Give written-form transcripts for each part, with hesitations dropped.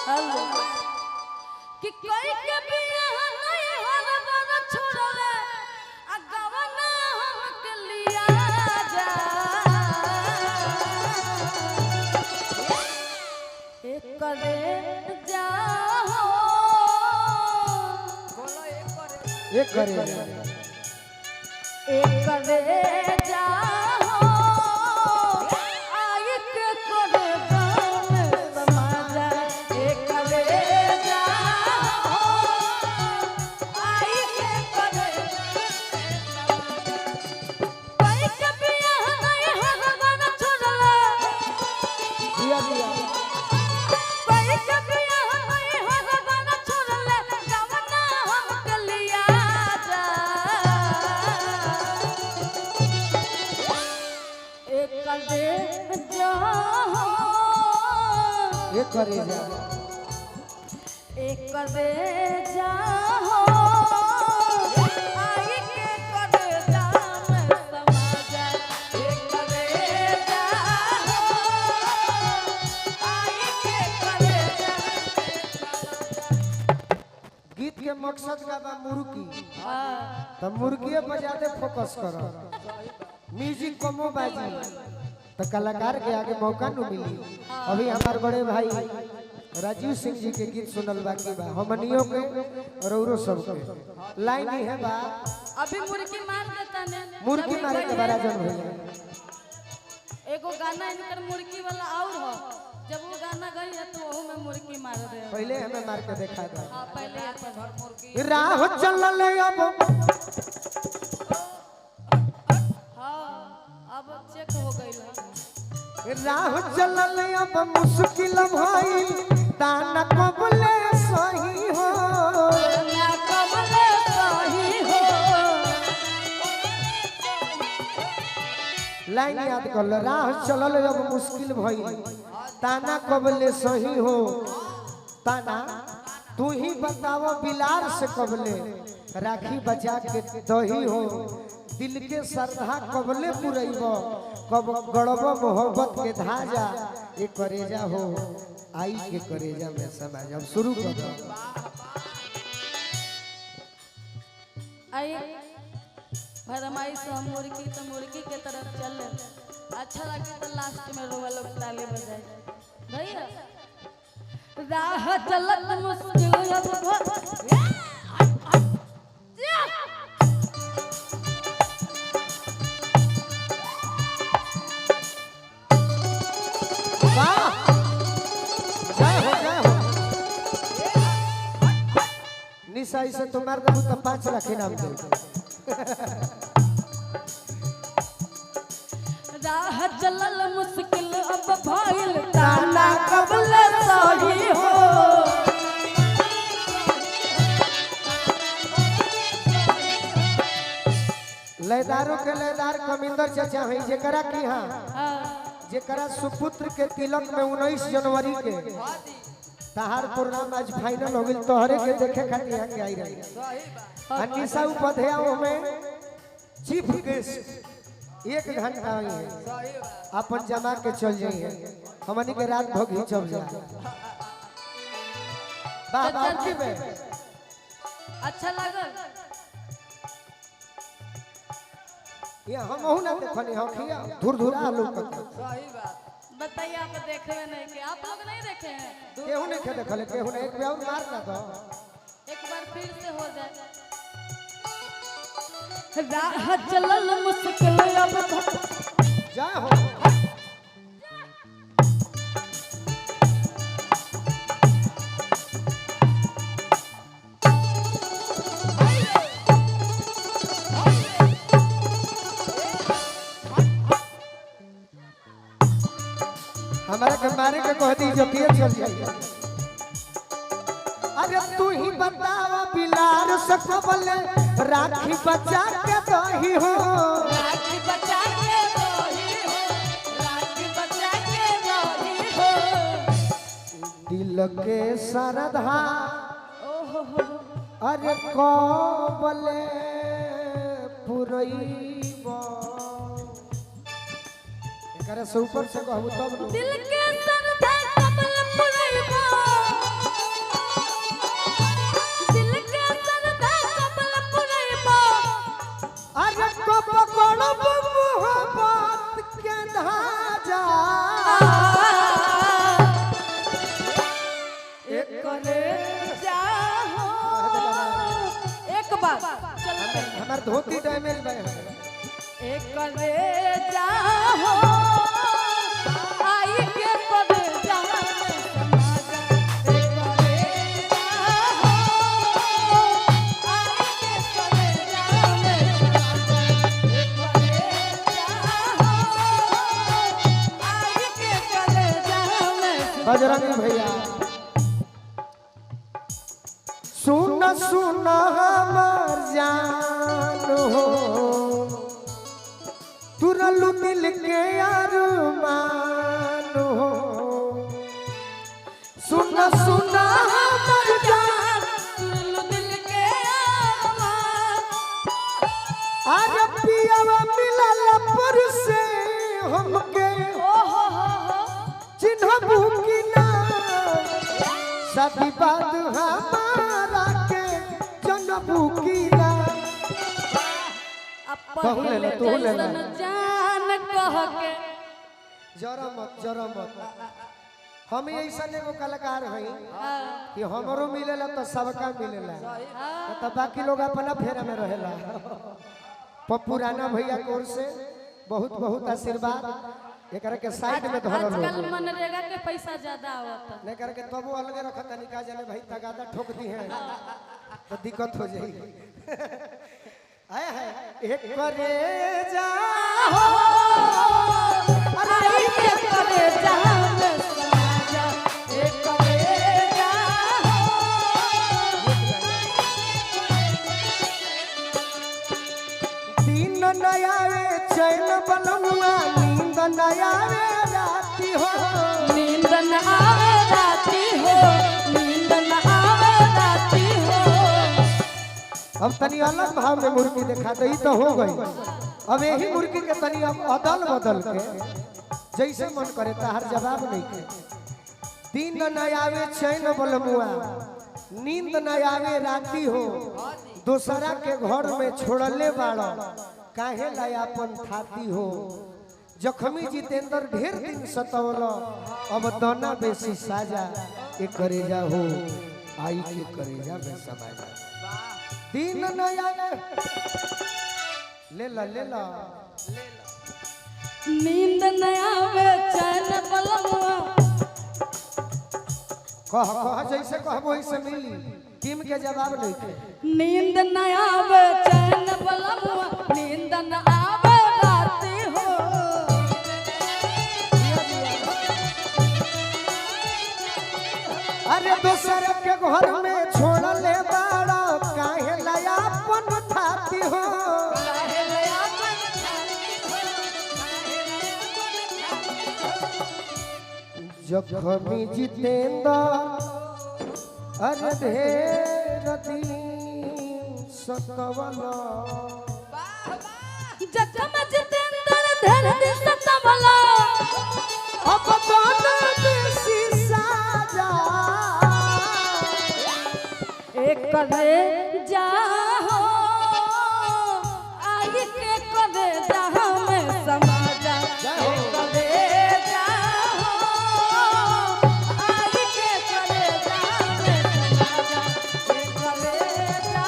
Hello कि कोई के बियाह नहीं होला बना छोड़ले आ गवना हमके लिया जा एक करे जा हो बोलो एक करे एक करे जा एक करे जा एक करे जा हो आई के करे जा में समा जा एक करे जा हो आई के करे जा गीत के मकसद का बा मुर्गी तो मुर्गी पर ज्यादा फोकस करो म्यूजिक कमो बाजी तो कलाकार के आगे मौका न मिली। अभी हमारे बड़े भाई राजीव सिंह जी के गीत सुनल बाकी बा हमनियों के और औरो सब के लाइन ही है बा अभी मुर्गी मार देता ने मुर्गी मारे के बड़ा जन भैया एगो गाना इनकर मुर्गी वाला और हो जब वो गाना गई है तो वो में मुर्गी मार दे पहले हमें मार के दिखा दो। हां पहले अपन मुर्गी राह चलल अब अब चेक हो गई राह चलल अब मुश्किल भाई ताना कबले सही हो ना कबले सही हो लाइन याद कर लो राह चलल अब मुश्किल भाई ताना कबले सही हो ताना तू ही बताओ बिलार से कबले राखी बचा के दही हो दिल के श्रद्धा कबले पुरैब कब गड़ब मोहब्बत के धाजा ये करेजा हो आई के करेजा में समाज। अब शुरू कर दो आई भरमाई से हम मुर्गी तो मुर्गी के तरफ चल अच्छा लगे तो लास्ट में रोवा लोग ताली बजाए भैया राह चलत मुश्किल अब निशा से तुम्हारे दबू तो 5 लाख इनाम दे राह चलल मुश्किल अब भइल ताना कबल सही हो लयदारों के लयदार कमिंदर चाचा है जेकरा की हां जेकरा सुपुत्र के तिलक में 19 जनवरी के तहार प्रोग्राम आज फाइनल हो गई तोहरे के देखे खातिर यहाँ के आई रही अनिशा उपाध्याय में चीफ गेस्ट 1 घंटा आई है अपन जमा के चल जाइए हमनी के रात भोग ही चल जाए बाबा की में अच्छा लगल ये हम हो ना देखनी हो खिया दूर दूर आलू का सही बात बताइए आप देखे नहीं कि आप लोग नहीं देखे हैं केहू नहीं खे देखले केहू ने एक बार मार ना दो एक बार फिर से हो जाए राह चलल मुश्किल अब जा हो हमारे के मारे के कह दी जो पिए चल जाइए। अरे तू ही बतावा बिलार से कबले राखी बचा के दही हो राखी बचा के दही हो राखी बचा के दही हो दिल के श्रद्धा अरे कबले पुरैब एकरा से ऊपर से कहबू तब दिल के श्रद्धा कबल पुरैब बजरंगी भैया सुन सुन हमर जान हो तुरलू दिल के अरमान हो सुन सुन हमर जान दिल के अरमान अरे पियावा मिलल पर से हमके चिन्हबू की ना सदी बात हमारा के जनबू की ना पहले जैसन जान कह के जरा मत हम ऐसा एगो कलाकार हई कि हमरो मिलेला तो सबका मिलेला तो बाकी लोग अपना फेरा में रहेला पुराना भैया की ओर से बहुत बहुत आशीर्वाद एकरा के साइड में धरल आजकल मनरेगा के पैसा ज्यादा आवता नहीं करके तबो अलगे रखत निका जाने भाई तगादा ठोक दी है तो दिक्कत हो जाएगी आए है एक करे जा हो अरे के करे जा में समाजा एक करे जा दिन न आवे चैन बनमुआ नींद न आवे राती हो नींद न आवे राती हो नींद न आवे राती हो अब तनी अलग भाव में मुर्गी दिखा दे तो हो गई अब यही मुर्गी के तनी अब अदल बदल के जैसे मन करे तार जवाब नहीं के दिन न आवे चैन बलमुआ नींद न आवे राती हो दूसरा के घर में छोड़ले बाड़ा काहे लायापन थाती हो जखमी जितेंद्र ढेर दिन सतौल अब दोना बेसी साजा एक करेजा हो आई के करेजा में समाजा दिन न आवे ले ला नींद न आवे चैन बलमुआ कह जैसे कहबो वैसे मिली टीम के जवाब नहीं के नींद न आवे चैन बलमुआ नींद न आवे राती हो अरे दूसर के घर में छोड़ले बाड़ा काहे लायापन थाती हो जखमी जितेंद्र अरे ढेर दिन सतवला जखम जितेंद्र धर दिन सतवला अब दोना बेसी साजा एक करे जा हो आई के करे जा में समाजा एक करे जा हो आई के करे जा में समाजा एक करे जा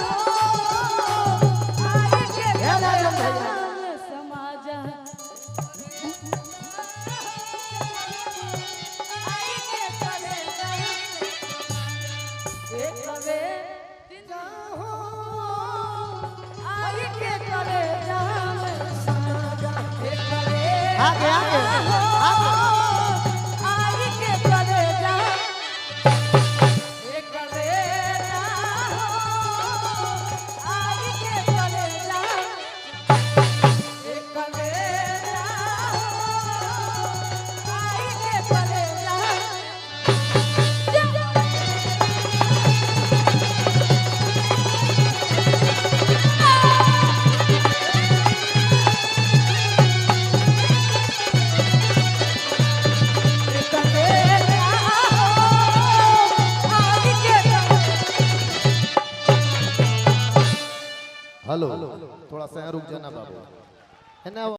हो आई के करे जा में समाजा आई के करे जा एक करे जाहो आई के करे जा में समाजा एक करे आगे आगे आई के करे जा एक करे जा आई के करे जा एक करे जा आई के करे जा हेलो थोड़ा सा रुक जाना बाबू है ना।